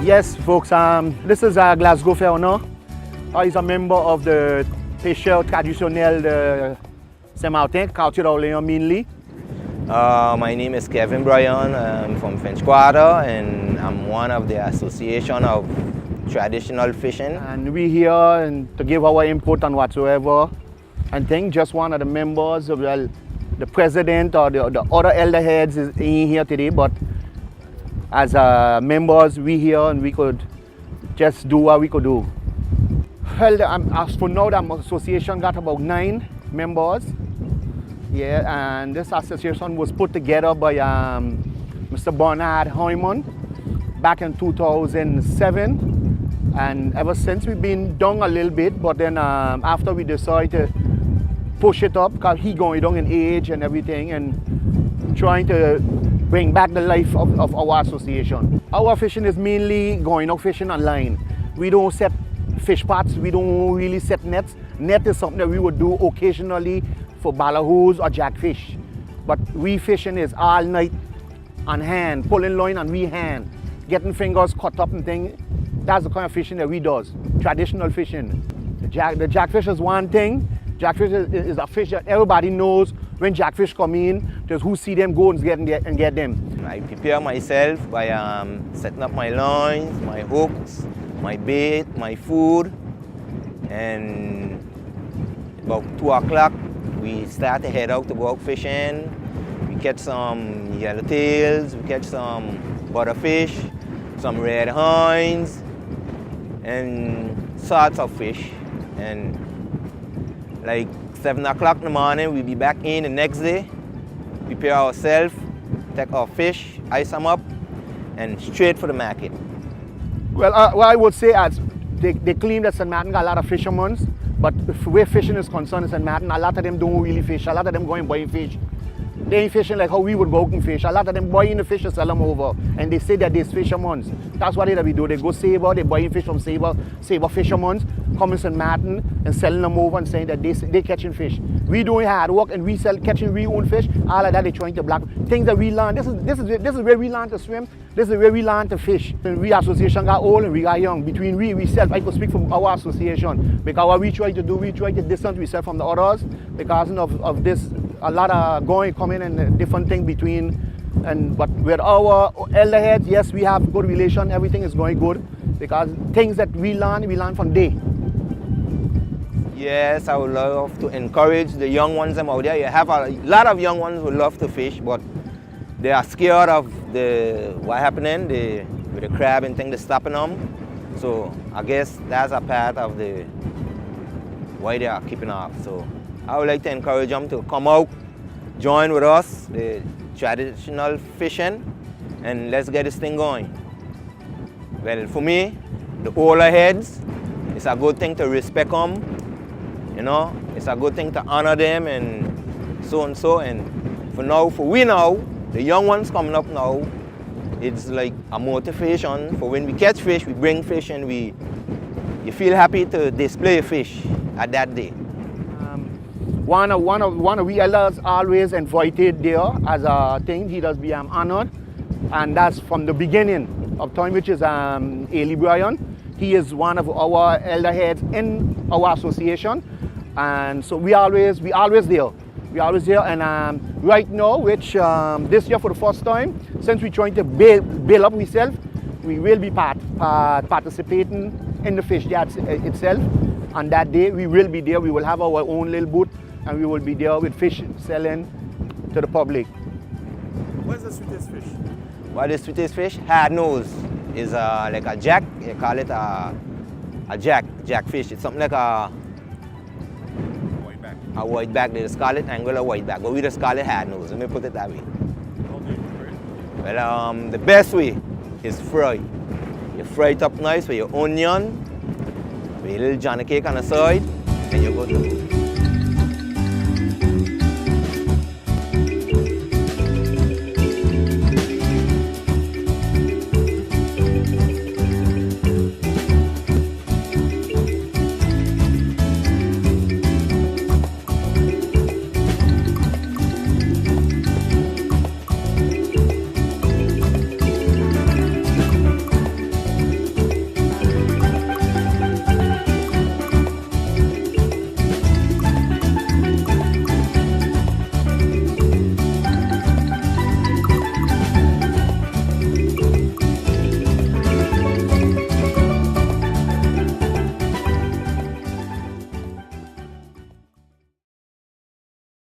Yes, folks, this is Glasgow Fairno. He's a member of the cheurs traditionnels de Saint-Martin, Quartier mainly. My name is Kevin Bryan. I'm from Quartier, and I'm one of the Association of Traditional Fishing. And we're here to give our input on whatsoever. And think just one of the members, well, the president or the other elder heads is in here today, but as members, we here and we could just do what we could do. Well, as for now, the association got about 9 members. Yeah, and this association was put together by Mr. Bernard Hyman back in 2007. And ever since we've been down a little bit, but then after we decided to push it up, because he going down in age and everything, and trying to bring back the life of our association. Our fishing is mainly going out fishing on line. We don't set fish pots, we don't really set nets. Net is something that we would do occasionally for ballyhoos or jackfish. But we fishing is all night on hand, pulling line on we hand, getting fingers cut up and things. That's the kind of fishing that we do, traditional fishing. The jackfish is one thing. Jackfish is a fish that everybody knows. When jackfish come in, just who see them go and get them. I prepare myself by setting up my lines, my hooks, my bait, my food, and about 2 o'clock we start to head out to go out fishing. We catch some yellowtails, we catch some butterfish, some red hinds, and sorts of fish. And like 7 o'clock in the morning, we'll be back in the next day, prepare ourselves, take our fish, ice them up, and straight for the market. Well, what I would say is they claim that St. Martin got a lot of fishermen, but where fishing is concerned in St. Martin, a lot of them don't really fish. A lot of them go and buy fish. They ain't fishing like how we would go out and fish. A lot of them buy in the fish and sell them over, and they say that they're fishermen. That's what they do. They go Sabre, they buy in fish from Sabre fishermen, come in St. Martin and selling them over and saying that they catching fish. We doing hard work and we catching we own fish. All of that they trying to block. Things that we learn. This is where we learn to swim. This is where we learn to fish. And we association got old and we got young. Between we self, I could speak from our association, because what we try to do, we try to distance ourselves from the others because of this. A lot of coming and different things between, but with our elder heads, yes, we have good relation. Everything is going good because things that we learn from day. Yes, I would love to encourage the young ones out there. You have a lot of young ones who love to fish, but they are scared of what happening with the crab and things that's stopping them. So I guess that's a part of why they are keeping off. So I would like to encourage them to come out, join with us, the traditional fishing, and let's get this thing going. Well, for me, the older heads, it's a good thing to respect them, you know, it's a good thing to honor them and so and so. And for we now, the young ones coming up now, it's like a motivation for when we catch fish, we bring fish, and you feel happy to display fish at that day. One of we elders always invited there as a thing. He does be honored, and that's from the beginning of time, which is Eli Bryan. He is one of our elder heads in our association, and so we always there. We always there, and right now, which this year for the first time, since we're trying to build up ourselves, we will be participating in the fish yard itself. On that day, we will be there. We will have our own little booth, and we will be there with fish selling to the public. What's the sweetest fish? What is the sweetest fish? Hard nose is like a jack. You call it a jackfish. It's something like a whiteback. They just call it angular whiteback, but we just call it hard nose. Let me put it that way. Okay, great. Well, the best way is fry. You fry it up nice with your onion, with a little Johnny cake on the side, and you go to